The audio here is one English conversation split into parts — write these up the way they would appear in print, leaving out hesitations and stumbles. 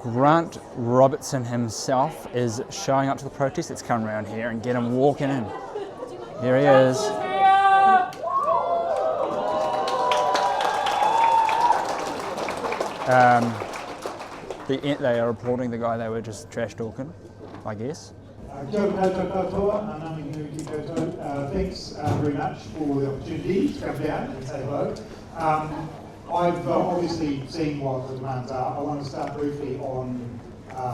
Grant Robertson himself is showing up to the protest. Let's come around here and get him walking in. Here he is. They are applauding the guy they were just trash talking, I guess. Thanks very much for the opportunity to come down and say hello. I've obviously seen what the demands are. I want to start briefly on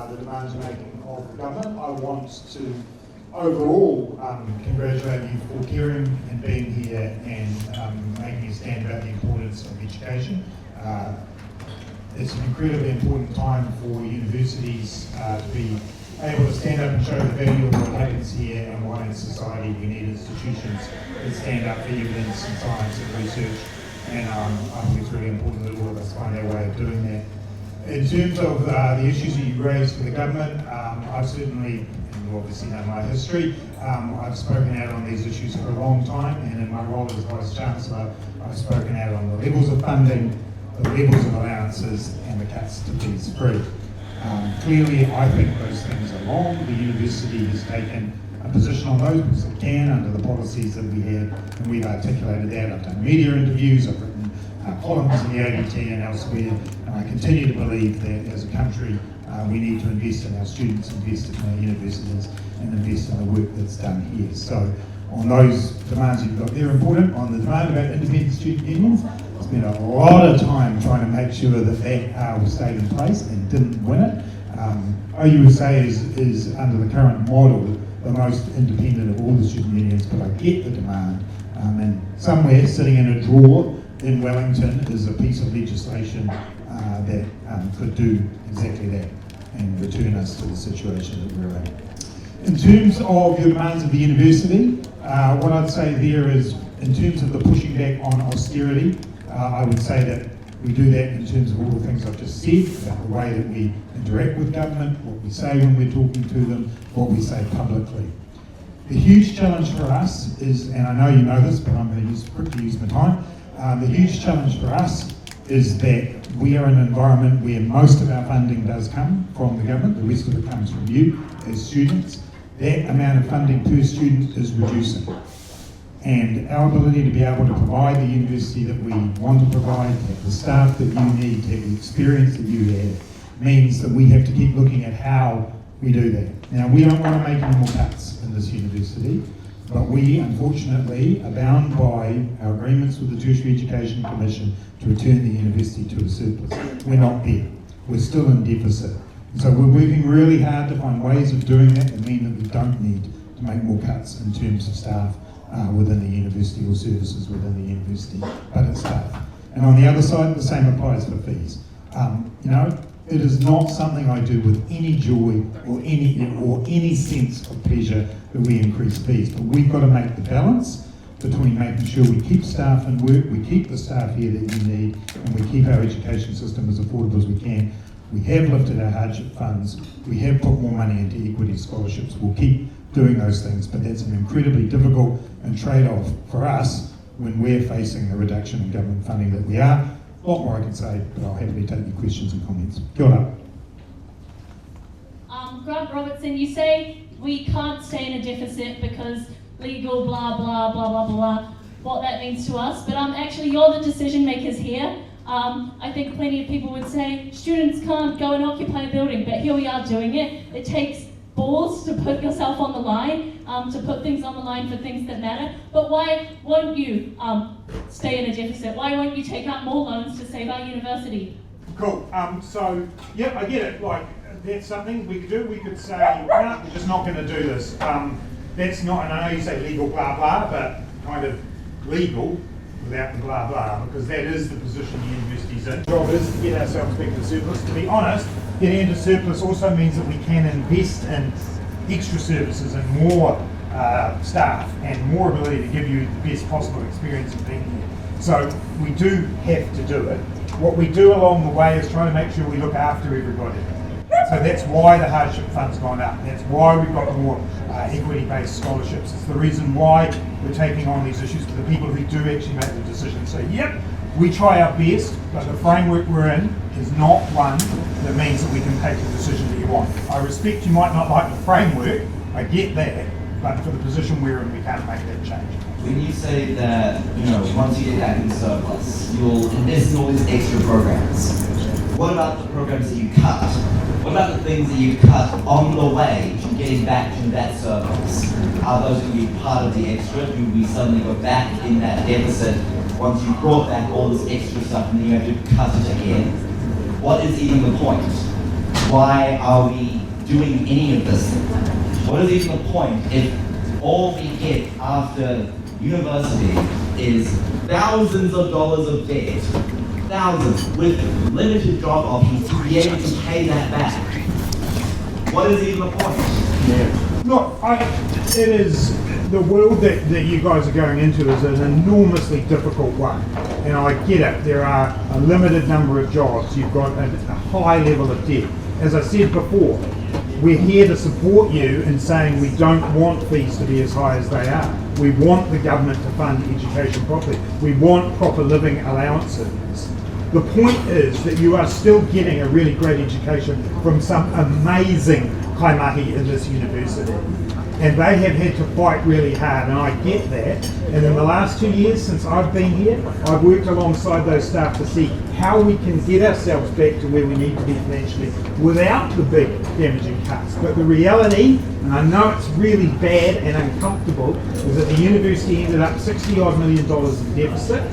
the demands you're making of the government. I want to overall congratulate you for caring and being here and making a stand about the importance of education. It's an incredibly important time for universities to be able to stand up and show the value of what happens here and why in society we need institutions that stand up for evidence and science and research. And I think it's really important that all of us find our way of doing that. In terms of the issues that you raised for the government, I've certainly, and you obviously know my history, I've spoken out on these issues for a long time, and in my role as Vice-Chancellor, I've spoken out on the levels of funding, the levels of allowances, and the cuts to fees free. Clearly, I think those things are wrong. The university has taken a position on those because it can under the policies that we have, and we've articulated that. I've done media interviews, I've written columns in the ABT and elsewhere, and I continue to believe that as a country we need to invest in our students, invest in our universities, and invest in the work that's done here. So on those demands you've got, they're important. On the demand about independent student unions, I spent a lot of time trying to make sure that that stayed in place and didn't win it. OUSA is under the current model the most independent of all the student unions, but I get the demand. And somewhere sitting in a drawer in Wellington is a piece of legislation that could do exactly that and return us to the situation that we're in. In terms of your demands of the university, what I'd say there is, in terms of the pushing back on austerity, I would say that we do that in terms of all the things I've just said, about the way that we interact with government, what we say when we're talking to them, what we say publicly. The huge challenge for us is, and I know you know this, but I'm going to quickly use my time, the huge challenge for us is that we are in an environment where most of our funding does come from the government, the rest of it comes from you as students. That amount of funding per student is reducing. And our ability to be able to provide the university that we want to provide, have the staff that you need, have the experience that you have, means that we have to keep looking at how we do that. Now, we don't want to make any more cuts in this university, but we, unfortunately, are bound by our agreements with the Tertiary Education Commission to return the university to a surplus. We're not there. We're still in deficit. So we're working really hard to find ways of doing that mean that we don't need to make more cuts in terms of staff within the university or services within the university, but it's tough. And on the other side, the same applies for fees. It is not something I do with any joy or any sense of pleasure that we increase fees, but we've got to make the balance between making sure we keep staff in work, we keep the staff here that you need, and we keep our education system as affordable as we can. We have lifted our hardship funds, we have put more money into equity scholarships, we'll keep doing those things, but that's an incredibly difficult and trade-off for us when we're facing a reduction in government funding that we are. A lot more I can say, but I'll happily take your questions and comments. Kia ora. Grant Robertson, you say we can't stay in a deficit because legal blah blah blah blah blah, what that means to us, but actually you're the decision makers here. I think plenty of people would say students can't go and occupy a building, but here we are doing it. It takes balls to put yourself on the line, to put things on the line for things that matter. But why won't you stay in a deficit? Why won't you take out more loans to save our university? Cool. So, yeah, I get it. Like, that's something we could do. We could say, no, we're just not going to do this. That's not, and I know you say legal blah blah, but kind of legal without the blah blah, because that is the position the university's in. The job is to get ourselves back to surplus. To be honest, getting into surplus also means that we can invest in extra services and more staff and more ability to give you the best possible experience of being here. So we do have to do it. What we do along the way is try to make sure we look after everybody. So that's why the hardship fund's gone up. That's why we've got more equity-based scholarships. It's the reason why we're taking on these issues for the people who do actually make the decision. So, yep, We try our best, but the framework we're in is not one that means that we can take the decision that you want. I respect you might not like the framework, I get that, but for the position we're in, we can't make that change. When you say that, once you get back in surplus, you'll invest in all these extra programs, what about the programs that you cut? What about the things that you cut on the way to getting back to that surplus? Are those going to be part of the extra? Do we suddenly go back in that deficit once you brought back all this extra stuff and then you have to cut it again? What is even the point? Why are we doing any of this? What is even the point if all we get after university is thousands of dollars of debt, thousands, with limited job options to be able to pay that back? What is even the point? Yeah. Look, it is, the world that you guys are going into is an enormously difficult one. And I get it, there are a limited number of jobs, you've got a high level of debt. As I said before, we're here to support you in saying we don't want fees to be as high as they are. We want the government to fund education properly. We want proper living allowances. The point is that you are still getting a really great education from some amazing kaimahi in this university. And they have had to fight really hard, and I get that. And in the last 2 years since I've been here, I've worked alongside those staff to see how we can get ourselves back to where we need to be financially without the big damaging cuts. But the reality, and I know it's really bad and uncomfortable, is that the university ended up $60-odd million in deficit,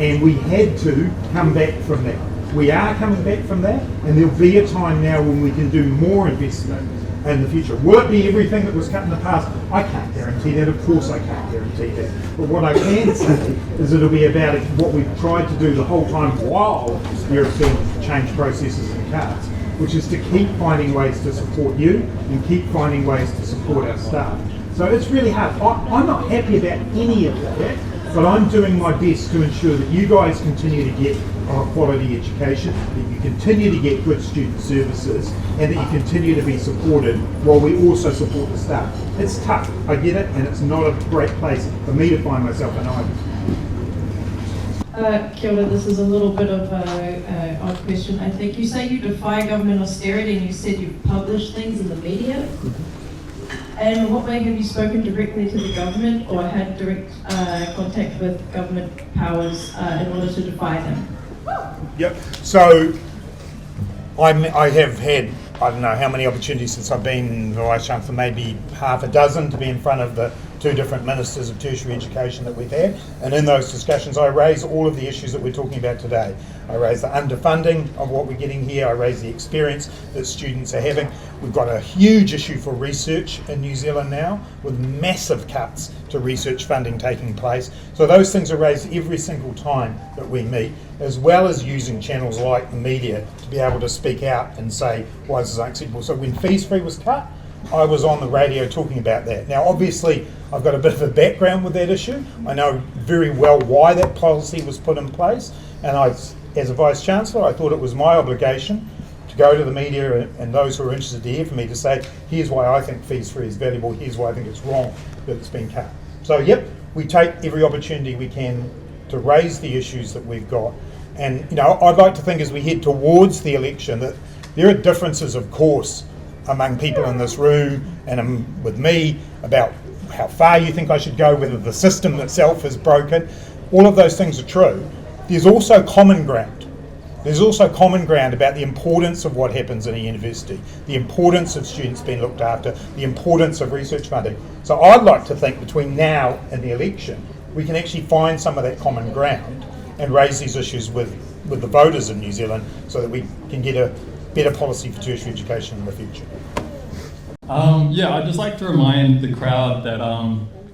and we had to come back from that. We are coming back from that, and there'll be a time now when we can do more investment in the future. Will it be everything that was cut in the past? I can't guarantee that. Of course I can't guarantee that. But what I can say is it'll be about what we've tried to do the whole time while there have been change processes and cuts, which is to keep finding ways to support you and keep finding ways to support our staff. So it's really hard. I'm not happy about any of that, but I'm doing my best to ensure that you guys continue to get a quality education, that you continue to get good student services, and that you continue to be supported while we also support the staff. It's tough, I get it, and it's not a great place for me to find myself in either. Kia ora, this is a little bit of an odd question. I think you say you defy government austerity, and you said you've published things in the media. And in what way have you spoken directly to the government or had direct contact with government powers in order to defy them? Yep. So I have had, I don't know how many opportunities since I've been Vice-Chancellor, maybe half a dozen, to be in front of the two different ministers of tertiary education that we've had. And in those discussions, I raise all of the issues that we're talking about today. I raise the underfunding of what we're getting here. I raise the experience that students are having. We've got a huge issue for research in New Zealand now, with massive cuts to research funding taking place. So those things are raised every single time that we meet, as well as using channels like the media to be able to speak out and say why this is unacceptable. So when fees free was cut, I was on the radio talking about that. Now obviously I've got a bit of a background with that issue. I know very well why that policy was put in place, and as a Vice-Chancellor, I thought it was my obligation to go to the media and those who are interested to hear from me to say, here's why I think fees free is valuable, here's why I think it's wrong that it's been cut. So yep, we take every opportunity we can to raise the issues that we've got. And I'd like to think as we head towards the election that there are differences, of course, among people in this room and with me about how far you think I should go, whether the system itself is broken. All of those things are true. There's also common ground. There's also common ground about the importance of what happens in a university, the importance of students being looked after, the importance of research funding. So I'd like to think between now and the election, we can actually find some of that common ground and raise these issues with the voters in New Zealand so that we can get a better policy for tertiary education in the future. I'd just like to remind the crowd that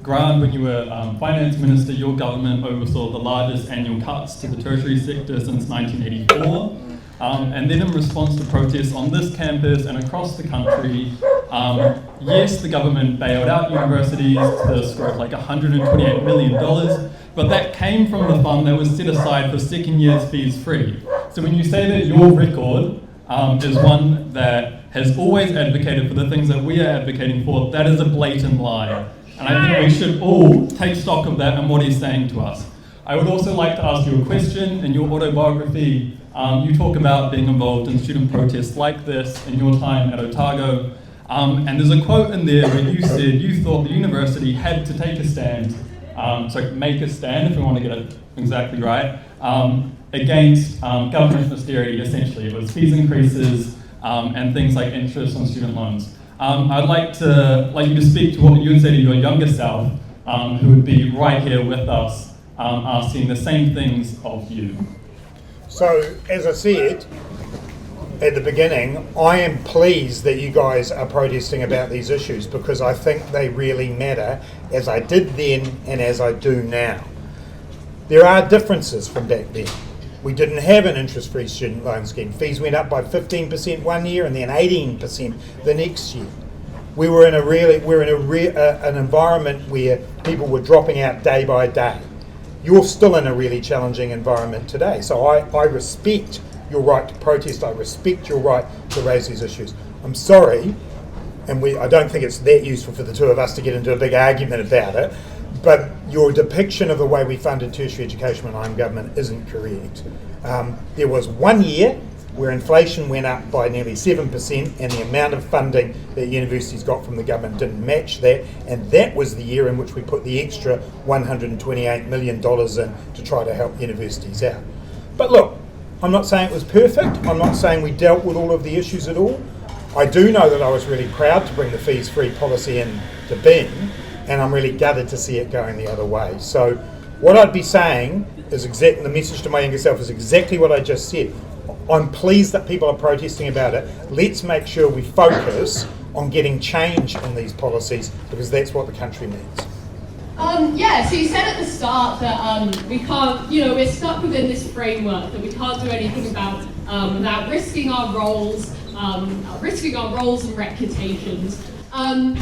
Grant, when you were Finance Minister, your government oversaw the largest annual cuts to the tertiary sector since 1984. And then in response to protests on this campus and across the country, yes, the government bailed out universities to the score of like $128 million, but that came from the fund that was set aside for second year's fees free. So when you say that your record is one that has always advocated for the things that we are advocating for, that is a blatant lie. And I think we should all take stock of that and what he's saying to us. I would also like to ask you a question. In your autobiography, you talk about being involved in student protests like this in your time at Otago. And there's a quote in there where you said you thought the university had to take a stand, make a stand, if we want to get it exactly right, against government austerity, essentially. It was fees increases and things like interest on student loans. I'd like you to speak to what you would say to your younger self, who would be right here with us, asking the same things of you. So, as I said at the beginning, I am pleased that you guys are protesting about these issues because I think they really matter, as I did then and as I do now. There are differences from back then. We didn't have an interest-free student loan scheme. Fees went up by 15% one year and then 18% the next year. We were in an environment where people were dropping out day by day. You're still in a really challenging environment today. So I respect your right to protest. I respect your right to raise these issues. I'm sorry, and I don't think it's that useful for the two of us to get into a big argument about it, but your depiction of the way we funded tertiary education when I'm government isn't correct. There was 1 year where inflation went up by nearly 7% and the amount of funding that universities got from the government didn't match that, and that was the year in which we put the extra $128 million in to try to help universities out. But look, I'm not saying it was perfect, I'm not saying we dealt with all of the issues at all. I do know that I was really proud to bring the fees-free policy into being, and I'm really gutted to see it going the other way. So what I'd be saying is the message to my younger self is exactly what I just said. I'm pleased that people are protesting about it. Let's make sure we focus on getting change in these policies because that's what the country needs. So you said at the start that we can't, we're stuck within this framework that we can't do anything about without risking our roles and reputations.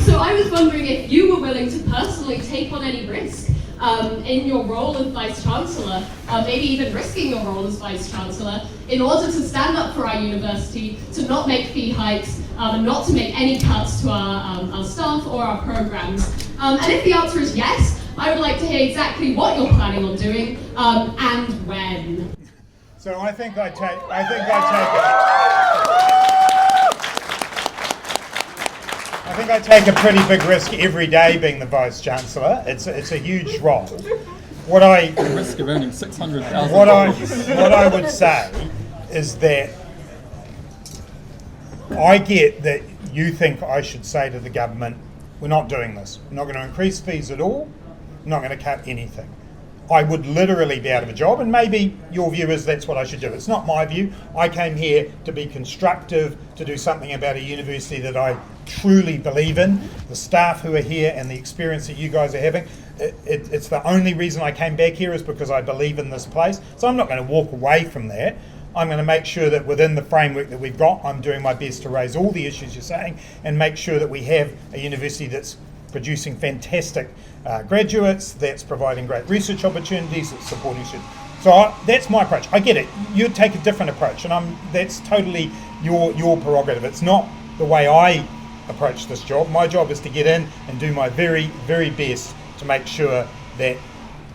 So I was wondering if you were willing to personally take on any risk in your role as Vice-Chancellor, maybe even risking your role as Vice-Chancellor, in order to stand up for our university, to not make fee hikes, and not to make any cuts to our staff or our programs. And if the answer is yes, I would like to hear exactly what you're planning on doing and when. So I think I take a pretty big risk every day being the Vice-Chancellor. It's a huge role. The risk of earning $600,000. What I would say is that I get that you think I should say to the government, we're not doing this. We're not going to increase fees at all. We're not going to cut anything. I would literally be out of a job, and maybe your view is that's what I should do. It's not my view. I came here to be constructive, to do something about a university that I truly believe in, the staff who are here and the experience that you guys are having. It's the only reason I came back here is because I believe in this place. So I'm not going to walk away from that. I'm going to make sure that within the framework that we've got, I'm doing my best to raise all the issues you're saying and make sure that we have a university that's producing fantastic graduates, that's providing great research opportunities, that's supporting students. So that's my approach. I get it. You'd take a different approach, and that's totally your prerogative. It's not the way I approach this job. My job is to get in and do my very, very best to make sure that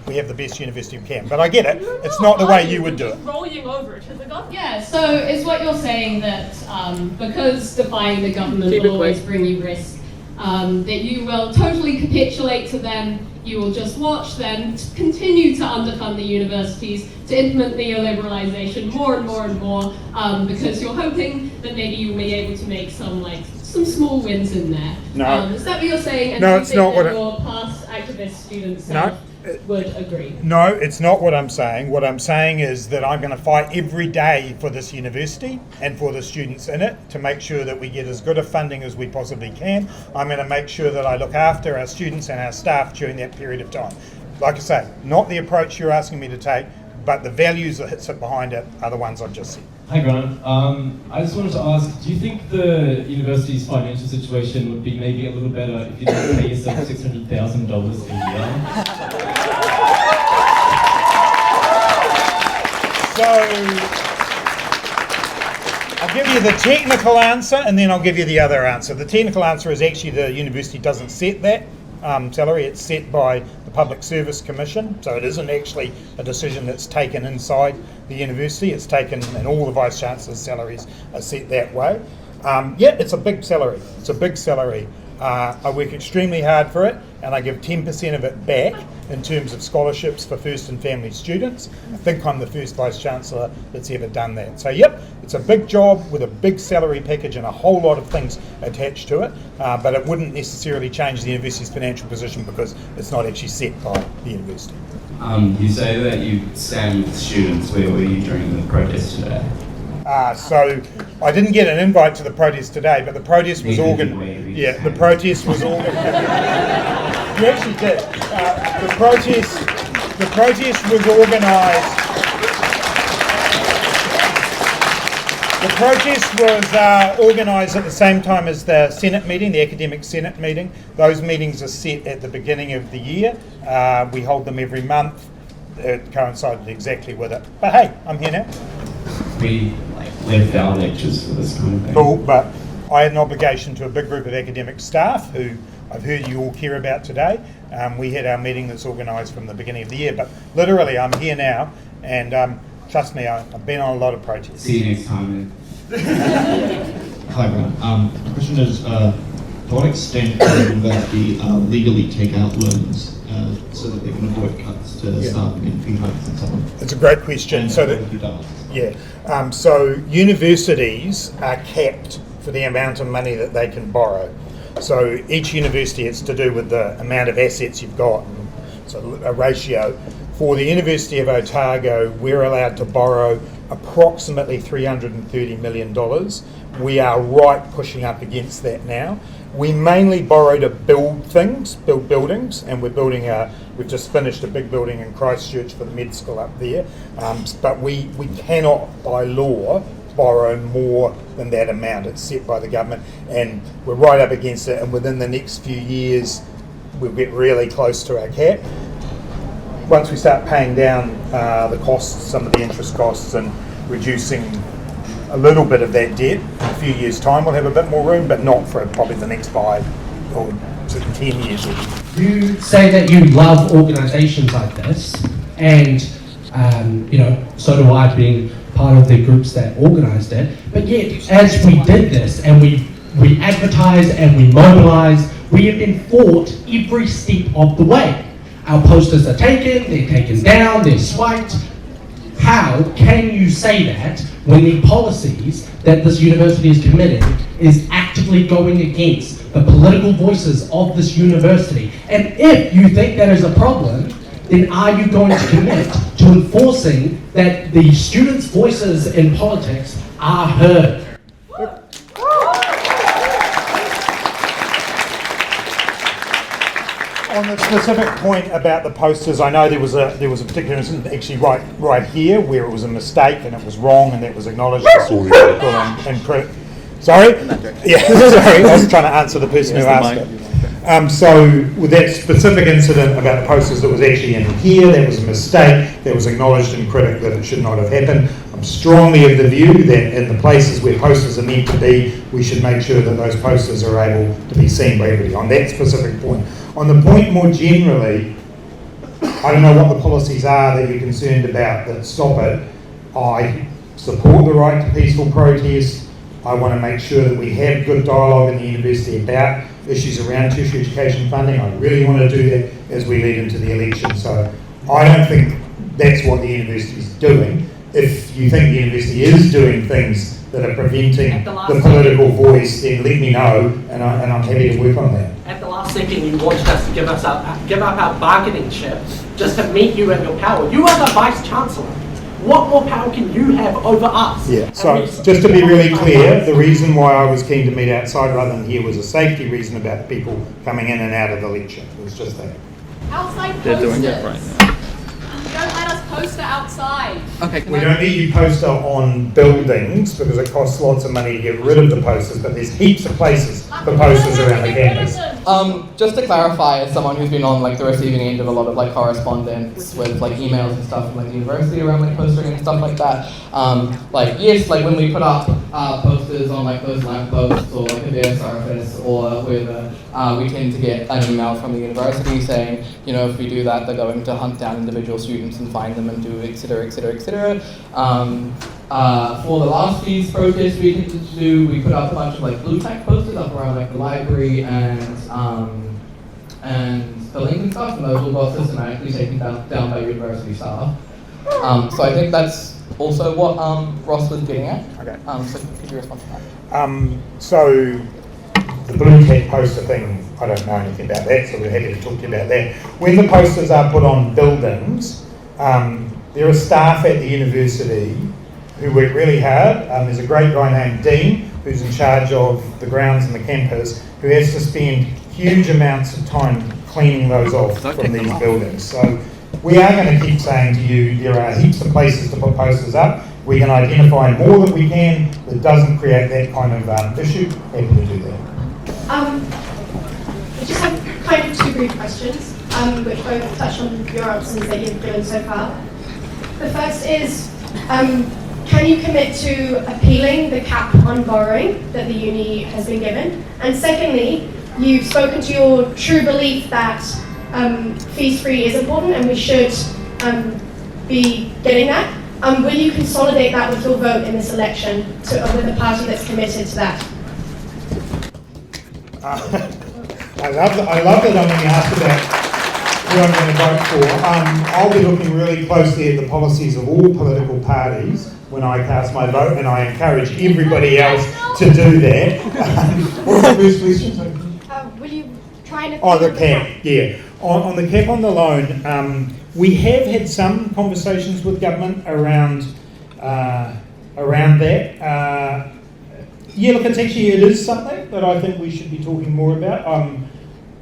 we have the best university we can. But I get it. It's not the way you would do it. Rolling over to the government. Yeah, so is what you're saying that because defying the government will always bring you risk, that you will totally capitulate to them, you will just watch them continue to underfund the universities, to implement neoliberalisation more and more and more, because you're hoping that maybe you'll be able to make some small wins in there. No. Is that what you're saying? And No, do you it's think not that what your past activist students No. would agree? No, it's not what I'm saying. What I'm saying is that I'm going to fight every day for this university and for the students in it to make sure that we get as good a funding as we possibly can. I'm going to make sure that I look after our students and our staff during that period of time. Like I say, not the approach you're asking me to take, but the values that sit behind it are the ones I've just said. Hi Grant, I just wanted to ask, do you think the university's financial situation would be maybe a little better if you didn't pay yourself $600,000 a year? So, I'll give you the technical answer and then I'll give you the other answer. The technical answer is actually the university doesn't set that salary, it's set by the Public Service Commission, so it isn't actually a decision that's taken inside the university. It's taken, and all the Vice-Chancellor's salaries are set that way. Yeah, it's a big salary. It's a big salary. I work extremely hard for it, and I give 10% of it back in terms of scholarships for first and family students. I think I'm the first Vice-Chancellor that's ever done that. So yep, it's a big job with a big salary package and a whole lot of things attached to it, but it wouldn't necessarily change the university's financial position because it's not actually set by the university. You say that you stand with students. Where were you during the protest today? So I didn't get an invite to the protest today, but the protest was organised. Yeah, the protest was organised. You actually did. The protest was organised. The protest was organised at the same time as the Senate meeting, the Academic Senate meeting. Those meetings are set at the beginning of the year. We hold them every month. It coincided exactly with it. But hey, I'm here now. We left our lectures for this kind of thing. Cool, but I had an obligation to a big group of academic staff who I've heard you all care about today. We had our meeting that's organised from the beginning of the year, but literally I'm here now, and trust me, I've been on a lot of protests. See you next time. Hi, Grant. The question is, to what extent can the university legally take out loans so that they can avoid cuts to staff and fee hikes and so on? It's a great question. And So what have you done? so universities are capped for the amount of money that they can borrow. So each university, it's to do with the amount of assets you've got. So a ratio. For the University of Otago, we're allowed to borrow approximately $330 million. We are right pushing up against that now. We mainly borrow to build things, build buildings, and we've just finished a big building in Christchurch for the med school up there. But we cannot, by law, borrow more than that amount. It's set by the government, and we're right up against it, and within the next few years, we'll get really close to our cap. Once we start paying down the costs, some of the interest costs, and reducing a little bit of that debt, in a few years' time we'll have a bit more room, but not for probably the next 5 or 10 years. You say that you love organisations like this, and so do I, being part of the groups that organised it. But yet, as we did this, and we advertised and we mobilised, we have been fought every step of the way. Our posters are taken, they're taken down, they're swiped. How can you say that when the policies that this university is committed is actively going against the political voices of this university? And if you think that is a problem, then are you going to commit to enforcing that the students' voices in politics are heard? On the specific point about the posters, I know there was a particular incident actually right here where it was a mistake and it was wrong and that was acknowledged. Sorry? Yeah, sorry, I was trying to answer the person who asked it. So with that specific incident about the posters that was actually in here, that was a mistake, that was acknowledged in critic that it should not have happened. I'm strongly of the view that in the places where posters are meant to be, we should make sure that those posters are able to be seen by everybody on that specific point. On the point more generally, I don't know what the policies are that you're concerned about that stop it. I support the right to peaceful protest. I want to make sure that we have good dialogue in the university about issues around tertiary education funding. I really want to do that as we lead into the election. So I don't think that's what the university is doing. If you think the university is doing things that are preventing the political voice, then let me know, and I'm happy to work on that. At the last second, you wanted us to give up our bargaining chip just to meet you in your power. You are the Vice-Chancellor. What more power can you have over us? Yeah, so just to be really clear, the reason why I was keen to meet outside rather than here was a safety reason about people coming in and out of the lecture. It was just that. Outside posters. They're doing it right now. Don't let us poster outside. Okay, We don't need you poster on buildings because it costs lots of money to get rid of the posters, but there's heaps of places for posters around the campus. Just to clarify, as someone who's been on like the receiving end of a lot of like correspondence with like emails and stuff from like the university around like postering and stuff like that, like yes, like when we put up posters on like those lampposts or like a bare surface or wherever, we tend to get an email from the university saying, you know, if we do that, they're going to hunt down individual students and find them and do et cetera, et cetera, et cetera. For the last fees protest we tended to do, we put up a bunch of like blue tack posters up around like the library and the link and stuff, and those all got systematically taken down by university staff. So I think that's also what Ross was getting at. Okay. So could you respond to that? So the blue tack poster thing, I don't know anything about that, so we're happy to talk to you about that. When the posters are put on buildings, there are staff at the university who work really hard. There's a great guy named Dean who's in charge of the grounds and the campus, who has to spend huge amounts of time cleaning those off from these buildings. So we are going to keep saying to you, there are heaps of places to put posters up. We can identify more that we can that doesn't create that kind of issue. Happy to do that. I just have kind of two brief questions, which both touch on your answers that you've given so far. The first is, can you commit to appealing the cap on borrowing that the uni has been given? And secondly, you've spoken to your true belief that fees free is important and we should be getting that. Will you consolidate that with your vote in this election with a party that's committed to that? I love that I'm being asked about who I'm going to vote for. I'll be looking really closely at the policies of all political parties when I cast my vote, and I encourage everybody else to do that. What's the first question? Will you try and... Oh, the cap, yeah. On the cap on the loan, we have had some conversations with government around that. Yeah, look, it is something that I think we should be talking more about.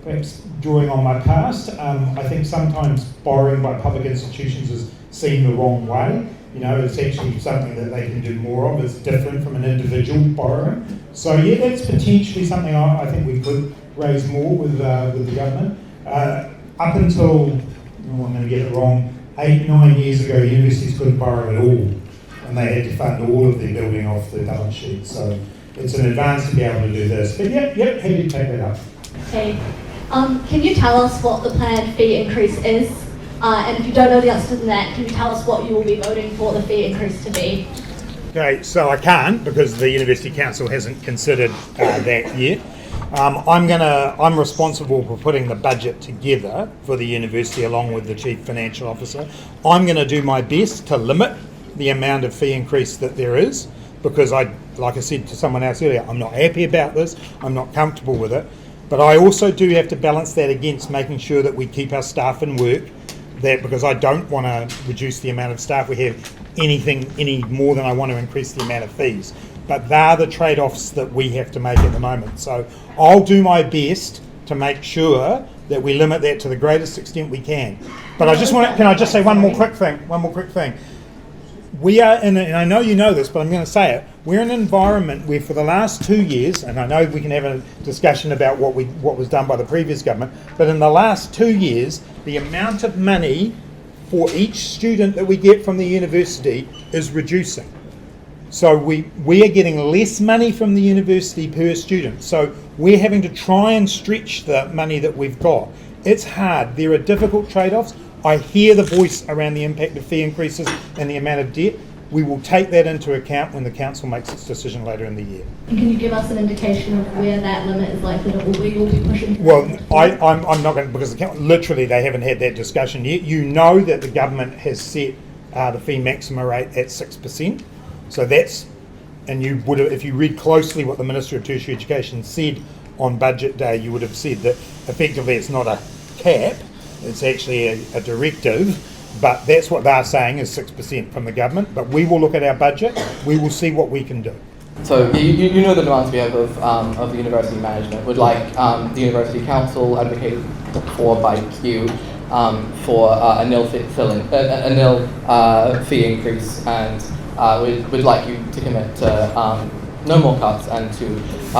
Perhaps drawing on my past, I think sometimes borrowing by public institutions is seen the wrong way. You know, it's actually something that they can do more of. It's different from an individual borrowing. So yeah, that's potentially something I think we could raise more with the government. Up until, I'm going to get it wrong, 8-9 years ago, universities couldn't borrow at all, and they had to fund all of their building off the balance sheet. So it's an advance to be able to do this. But yep, happy to take that up. Okay. Can you tell us what the planned fee increase is? And if you don't know the answer to that, can you tell us what you will be voting for the fee increase to be? Okay, so I can't because the University Council hasn't considered that yet. I'm responsible for putting the budget together for the university along with the Chief Financial Officer. I'm going to do my best to limit the amount of fee increase that there is, because like I said to someone else earlier, I'm not happy about this, I'm not comfortable with it, but I also do have to balance that against making sure that we keep our staff in work, because I don't want to reduce the amount of staff we have any more than I want to increase the amount of fees. But they're the trade-offs that we have to make at the moment. So I'll do my best to make sure that we limit that to the greatest extent we can. But can I just say one more quick thing? We are in, and I know you know this, but I'm going to say it, we're in an environment where for the last 2 years, and I know we can have a discussion about what was done by the previous government, but in the last 2 years, the amount of money for each student that we get from the university is reducing. So we are getting less money from the university per student. So we're having to try and stretch the money that we've got. It's hard. There are difficult trade-offs. I hear the voice around the impact of fee increases and the amount of debt. We will take that into account when the council makes its decision later in the year. And can you give us an indication of where that limit is likely to be? Will be pushing? Well, I'm not going to, because literally they haven't had that discussion yet. You know that the government has set the fee maximum rate at 6%. So that's, and you would have, if you read closely what the Minister of Tertiary Education said on budget day, you would have said that effectively it's not a cap, it's actually a directive, but that's what they're saying is 6% from the government. But we will look at our budget, we will see what we can do. So you know the demands we have of the university management. Would like the University Council advocated for by Q for a nil fee increase, and we'd like you to commit to no more cuts and to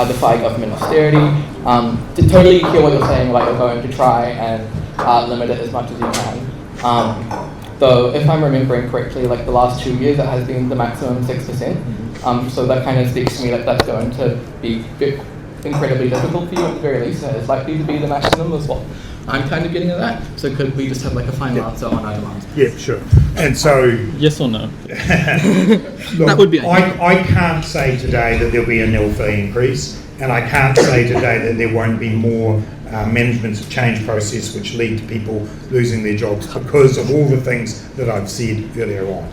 defy government austerity. To totally hear what you're saying, like you're going to try and limit it as much as you can. Though, if I'm remembering correctly, like the last 2 years, it has been the maximum 6%. So that kind of speaks to me that that's going to be incredibly difficult for you at the very least. It's likely to be the maximum, is what I'm kind of getting at that. So could we just have like a final answer on either one? Yeah, sure. And so, yes or no? Look, That would be. I can't say today that there'll be a nil fee increase, and I can't say today that there won't be more management change process which lead to people losing their jobs because of all the things that I've said earlier on.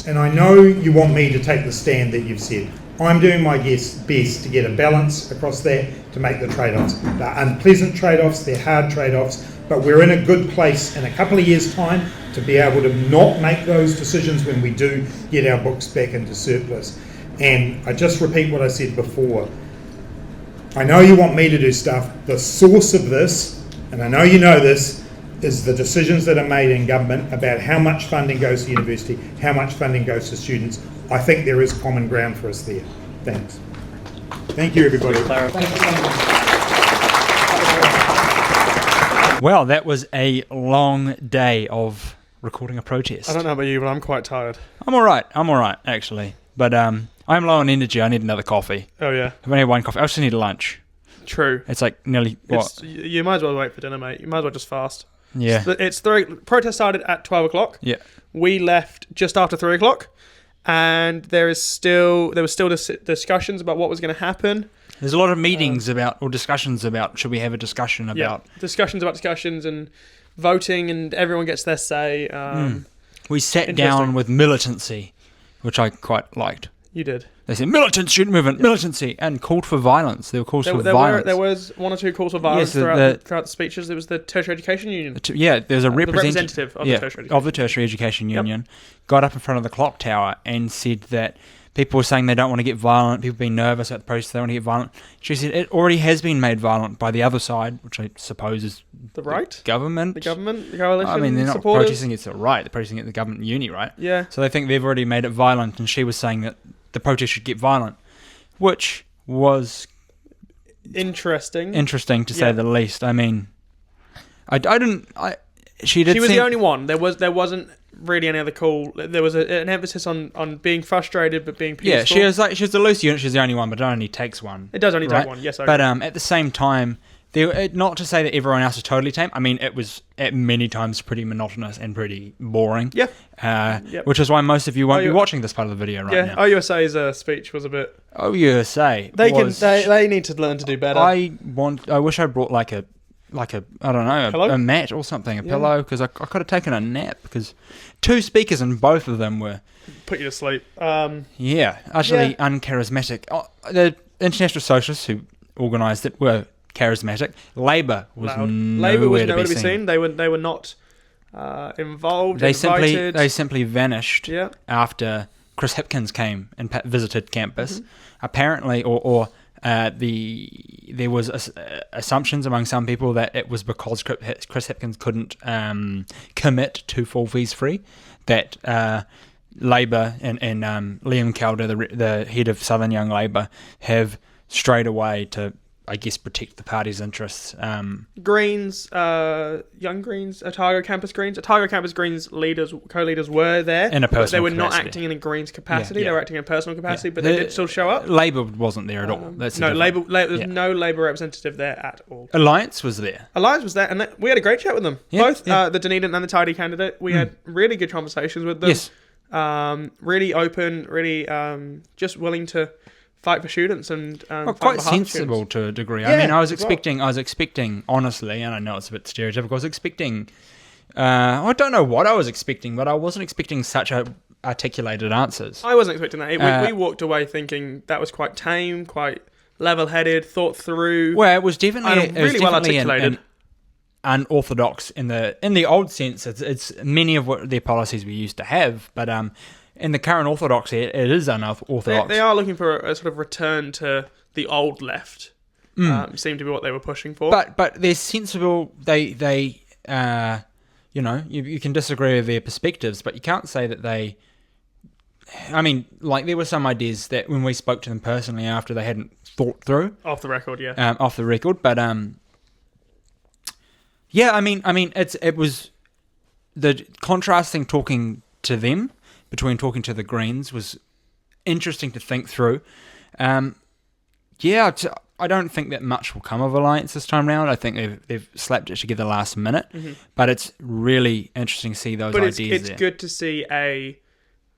And I know you want me to take the stand that you've said. I'm doing my best to get a balance across that, to make the trade-offs. They're unpleasant trade-offs, they're hard trade-offs, but we're in a good place in a couple of years' time to be able to not make those decisions when we do get our books back into surplus. And I just repeat what I said before. I know you want me to do stuff. The source of this, and I know you know this, is the decisions that are made in government about how much funding goes to university, how much funding goes to students. I think there is common ground for us there. Thanks. Thank you, everybody. Well, that was a long day of recording a protest. I don't know about you, but I'm quite tired. I'm all right, actually. But I'm low on energy. I need another coffee. Oh, yeah. I've only had one coffee. I also need lunch. True. It's like nearly, what? You might as well wait for dinner, mate. You might as well just fast. Yeah. Protest started at 12 o'clock. Yeah. We left just after 3 o'clock. And there was still discussions about what was going to happen. There's a lot of meetings discussions about, should we have a discussion about... Yeah, discussions and voting, and everyone gets their say. We sat down with militancy, which I quite liked. You did. They said, militant student movement, militancy, and called for violence. There were calls for violence. There was one or two calls for violence throughout the speeches. There was the Tertiary Education Union. There's a representative of the Tertiary Education Union got up in front of the clock tower and said that people were saying they don't want to get violent, people being nervous at the protest, they want to get violent. She said it already has been made violent by the other side, which I suppose is the right? The government, the coalition. I mean, they're not supporters. protesting against the right, they're protesting against the government uni, right? Yeah. So they think they've already made it violent, and she was saying that the protest should get violent, which was interesting to say the least. I mean, she was the only one. There wasn't really any other call. There was an emphasis on being frustrated but being peaceful. Yeah, she was the loose unit. She's the only one, but it only takes one. It does only take one. Yes, I but at the same time, not to say that everyone else is totally tame. I mean, it was at many times pretty monotonous and pretty boring. Yeah. Which is why most of you won't be watching this part of the video right now. OUSA's speech was a bit. OUSA. They need to learn to do better. I wish I brought like a I don't know, a mat or something, a pillow, because I could have taken a nap, because 2 speakers and both of them were put you to sleep. Utterly uncharismatic. The International Socialists who organised it were charismatic. Labour was nowhere to be seen. They were not involved. They simply vanished after Chris Hipkins came and visited campus. Apparently, there was assumptions among some people that it was because Chris Hipkins couldn't commit to full fees free, that Labour and Liam Calder, the head of Southern Young Labour, have strayed away to, I guess, protect the party's interests. Greens, Young Greens, Otago Campus Greens. Otago Campus Greens co-leaders were there. In a personal They were capacity. not acting in a Greens capacity. They were acting in a personal capacity, but they did still show up. Labour wasn't there at all. There's no Labour representative there at all. Alliance was there. And we had a great chat with them. Both the Dunedin and the Tidy candidate. We had really good conversations with them. Yes. Really open, really just willing to fight for students and quite sensible to a degree. I mean, I was expecting honestly, and I know it's a bit stereotypical. I was expecting. I don't know what I was expecting, but I wasn't expecting such articulated answers. I wasn't expecting that. We walked away thinking that was quite tame, quite level-headed, thought through. Well, it was definitely really well articulated. Unorthodox in the old sense. It's many of what their policies we used to have, but in the current orthodoxy, it is unorthodox. They are looking for a sort of return to the old left. Seemed to be what they were pushing for. But they're sensible. They you can disagree with their perspectives, but you can't say that they I mean, like there were some ideas that when we spoke to them personally after they hadn't thought through Off the record, yeah. off the record, but yeah, I mean, it was the contrasting talking to them between talking to the Greens was interesting to think through. Yeah, I don't think that much will come of Alliance this time round. I think they've slapped it together last minute, but it's really interesting to see those ideas. But it's good to see a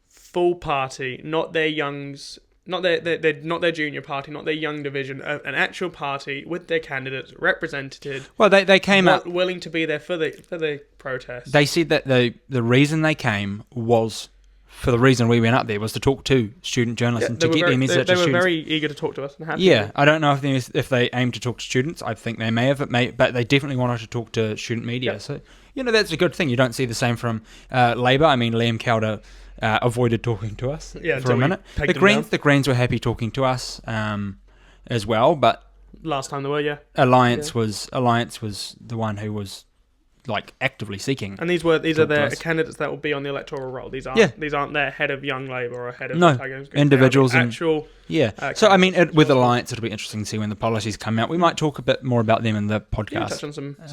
full party, not their youngs, not their junior party, not their young division, an actual party with their candidates represented. Well, they came up willing to be there for the protest. They said that the reason they came was for the reason we went up there was to talk to student journalists and to get their message to students. They were very eager to talk to us. And happy. Yeah, I don't know if they aimed to talk to students. I think they may have, but they definitely wanted to talk to student media. Yep. So, that's a good thing. You don't see the same from Labour. I mean, Liam Calder avoided talking to us for a minute. The Greens were happy talking to us as well, but last time they were, yeah. Alliance was the one who was actively seeking. And these are their candidates that will be on the electoral roll. These aren't their head of Young Labour or head of Otago. Individuals and actual. So I mean, with Alliance, it'll be interesting to see when the policies come out. We might talk a bit more about them in the podcast. Yeah, touch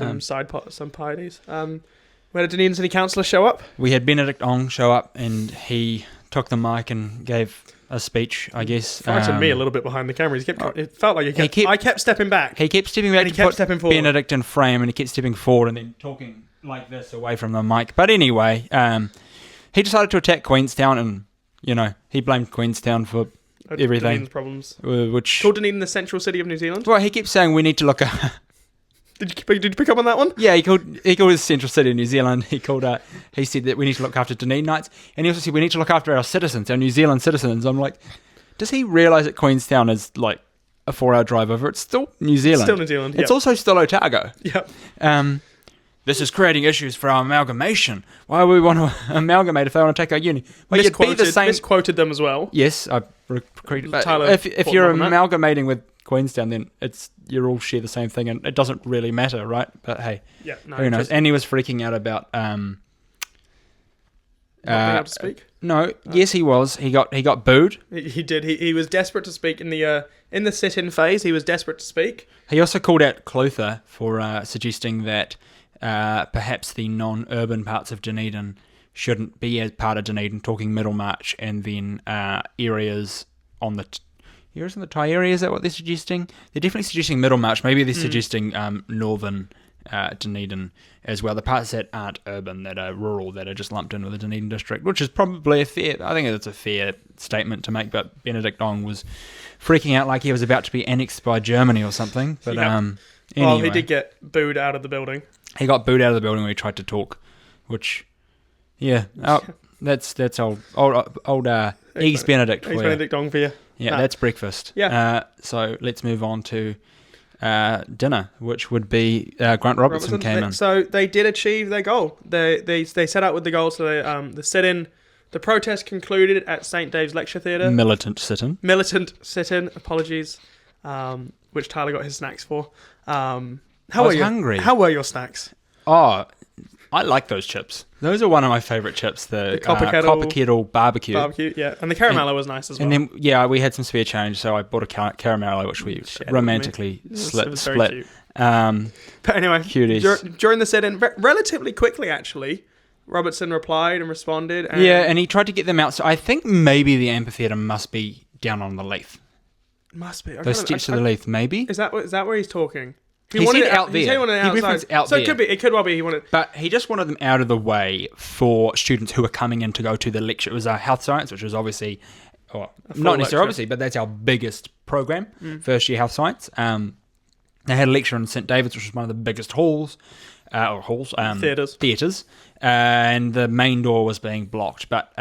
on some parties. We had a Dunedin City Councillor show up. We had Benedict Ong show up, and he took the mic and gave a speech, I guess. Frightened me a little bit behind the camera. It felt like I kept stepping back. He kept stepping back. And he kept stepping forward. Benedict in frame, and he kept stepping forward and then talking like this away from the mic. But anyway, he decided to attack Queenstown, and he blamed Queenstown for everything. Dunedin's problems. Which called Dunedin the central city of New Zealand. Well, he kept saying we need to look at. Did you pick up on that one? Yeah, he called it central city of New Zealand. He said that we need to look after Dunedinites, and he also said we need to look after our citizens, our New Zealand citizens. I'm like, does he realise that Queenstown is like a 4-hour drive over? It's still New Zealand. Still New Zealand. It's also still Otago. Yep. This is creating issues for our amalgamation. Why would we want to amalgamate if they want to take our uni? Well, you'd be the same. Misquoted them as well. Yes, I if you're amalgamating with Queenstown, then you all share the same thing, and it doesn't really matter, right? But hey, who knows? And he was freaking out about not being able to speak. No, yes, he was. He got booed. He did. He was desperate to speak in the sit-in phase. He was desperate to speak. He also called out Clutha for suggesting that perhaps the non-urban parts of Dunedin shouldn't be as part of Dunedin, talking Middlemarch and then areas on the areas in the Thai area. Is that what they're suggesting? They're definitely suggesting Middlemarch. Maybe they're suggesting northern Dunedin as well. The parts that aren't urban, that are rural, that are just lumped in with the Dunedin district, which is probably I think it's a fair statement to make. But Benedict Ong was freaking out like he was about to be annexed by Germany or something. But anyway. Well, he did get booed out of the building. He got booed out of the building when he tried to talk, which, that's old Eggs Benedict for you. Benedict Ong for you. Yeah, that's breakfast. Yeah. So let's move on to dinner, which would be Grant Robertson came in. So they did achieve their goal. They set out with the goal. So the protest concluded at St. Dave's Lecture Theatre. Militant sit-in. Apologies. Which Tyler got his snacks for. I was hungry. How were your snacks? Oh, I like those chips. Those are one of my favourite chips. The Copper Kettle barbecue. Yeah. And the caramello was nice as well. And then, we had some spare change, so I bought a caramello, which we romantically split. But anyway, cuties. During the sit-in, relatively quickly actually, Robertson replied and responded. And he tried to get them out. So I think maybe the amphitheatre must be down on the Leith. Must be. Those steps to the Leith, maybe? Is that where he's talking? He said out there. He wanted outside. Out so there. It could well be he wanted. But he just wanted them out of the way for students who were coming in to go to the lecture. It was health science, which was obviously, not necessarily obviously, but that's our biggest program, first year health science. They had a lecture in St. David's, which was one of the biggest theatres, and the main door was being blocked. But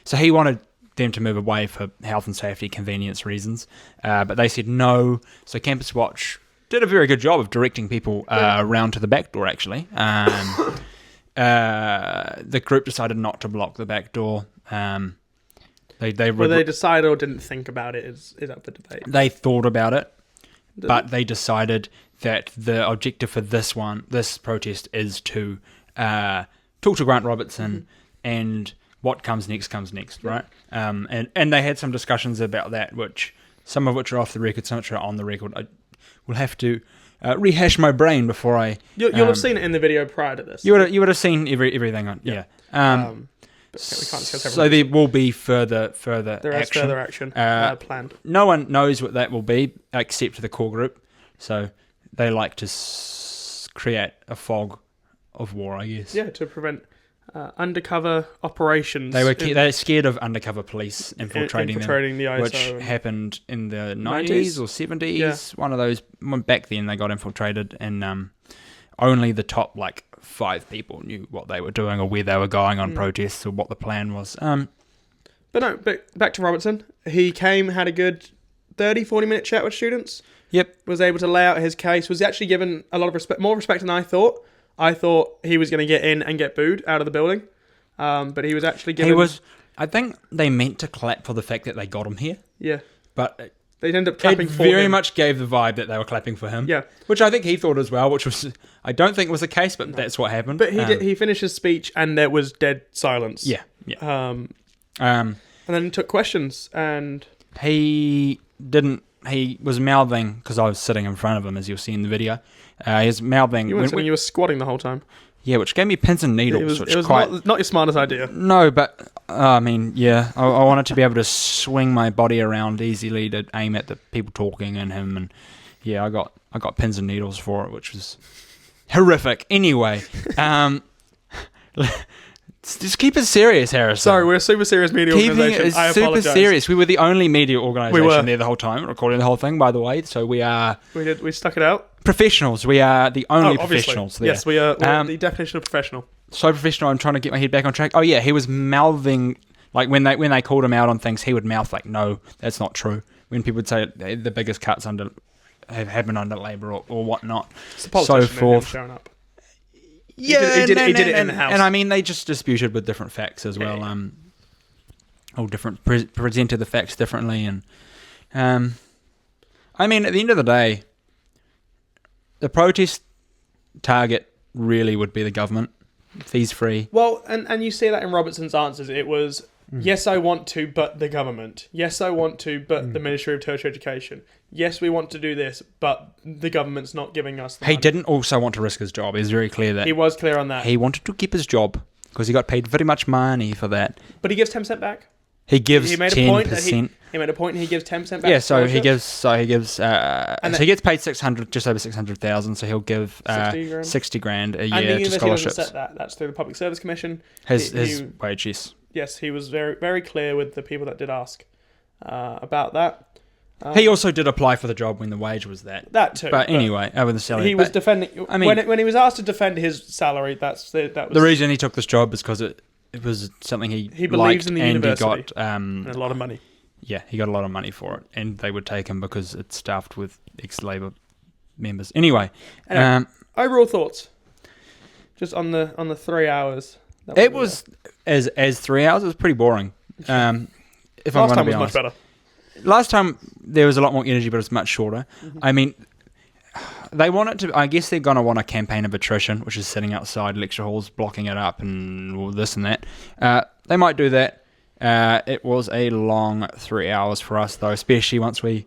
so he wanted them to move away for health and safety convenience reasons, but they said no. So Campus Watch did a very good job of directing people around to the back door, actually. The group decided not to block the back door. They decided or didn't think about it is up for debate. They thought about it, but they decided that the objective for this protest is to talk to Grant Robertson and what comes next, right? And they had some discussions about that, some of which are off the record, some of which are on the record. I will have to rehash my brain before I. You'll have seen it in the video prior to this. You would have seen everything on yeah. But we can't discuss everything. So there will be further There is action. further action planned. No one knows what that will be except the core group. So they like to create a fog of war, I guess. Yeah, to prevent undercover operations. They're scared of undercover police infiltrating the ISO, which happened in the 90s or 70s. Yeah. One of those. Back then they got infiltrated, and only the top 5 people knew what they were doing or where they were going on protests or what the plan was. But back to Robertson. He came, had a good 30-40 minute chat with students. Yep. Was able to lay out his case. Was actually given a lot of respect, more respect than I thought. I thought he was going to get in and get booed out of the building. But he was actually given... I think they meant to clap for the fact that they got him here. Yeah. But they ended up clapping for him. Very much gave the vibe that they were clapping for him. Yeah. Which I think he thought as well, which was... I don't think was the case, but that's what happened. But he finished his speech and there was dead silence. Yeah. And then took questions and... He was mouthing, because I was sitting in front of him, as you'll see in the video. He was mouthing... You weren't sitting, you were squatting the whole time. Yeah, which gave me pins and needles. It was not your smartest idea. No, but, I wanted to be able to swing my body around easily to aim at the people talking and him, and yeah, I got pins and needles for it, which was horrific. Anyway, just keep it serious, Harrison. Sorry, we're a super serious media organisation. I apologise. Super serious. We were the only media organisation there the whole time, recording the whole thing, by the way, so we are... We stuck it out. Professionals. We are the only professionals there. Yes, we are the definition of professional. So professional, I'm trying to get my head back on track. Oh yeah, he was mouthing, when they called him out on things, he would mouth no, that's not true. When people would say the biggest cuts have happened under Labour or whatnot, so forth. Showing up. Yeah, he did it in the House. And they just disputed with different facts as well. Yeah. All different, presented the facts differently. And at the end of the day, the protest target really would be the government. Fees free. Well, and you see that in Robertson's answers. It was, yes, I want to, but the government. Yes, I want to, but the Ministry of Tertiary Education. Yes, we want to do this, but the government's not giving us the money. He didn't also want to risk his job. He was very clear that... He was clear on that. He wanted to keep his job because he got paid very much money for that. But he gives 10% back. He gives 10%. He made a point and he gives 10% back. Yeah, so he gives... So he gets paid just over 600,000, so he'll give 60 grand a year to scholarships. Set that. That's through the Public Service Commission. His wage, yes. Yes, he was very, very clear with the people that did ask about that. He also did apply for the job when the wage was that. That too. But anyway, over the salary. He was defending... when he was asked to defend his salary, that was... The reason he took this job is because it was something he believes in the university. He got... and a lot of money. Yeah, he got a lot of money for it. And they would take him because it's staffed with ex-Labour members. Anyway. Overall thoughts? Just on the 3 hours. It was... As 3 hours, it was pretty boring. If I'm going to be honest. Much better. Last time there was a lot more energy, but it's much shorter. They want it to... I guess they're going to want a campaign of attrition, which is sitting outside lecture halls, blocking it up and all this and that. They might do that. It was a long 3 hours for us, though, especially when we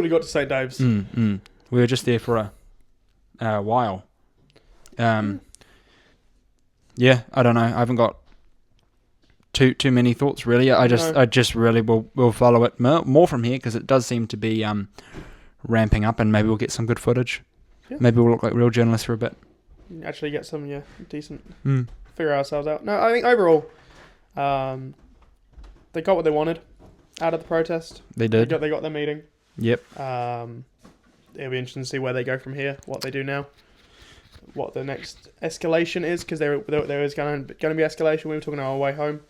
got to St. Dave's. We were just there for a while. Yeah, I don't know. I haven't got too many thoughts, really. I just really will follow it more from here, because it does seem to be ramping up, and maybe we'll get some good footage. Yeah. Maybe we'll look like real journalists for a bit. Actually get some decent... Figure ourselves out. No, I think overall, they got what they wanted out of the protest. They did. They got their meeting. Yep. It'll be interesting to see where they go from here, what they do now, what the next escalation is, because there is going to be escalation. We were talking on our way home.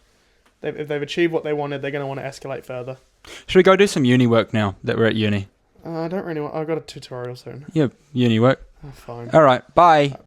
If they've achieved what they wanted, they're going to want to escalate further. Should we go do some uni work now that we're at uni? I don't really want... I've got a tutorial soon. Yeah, uni work. Oh, fine. All right, bye.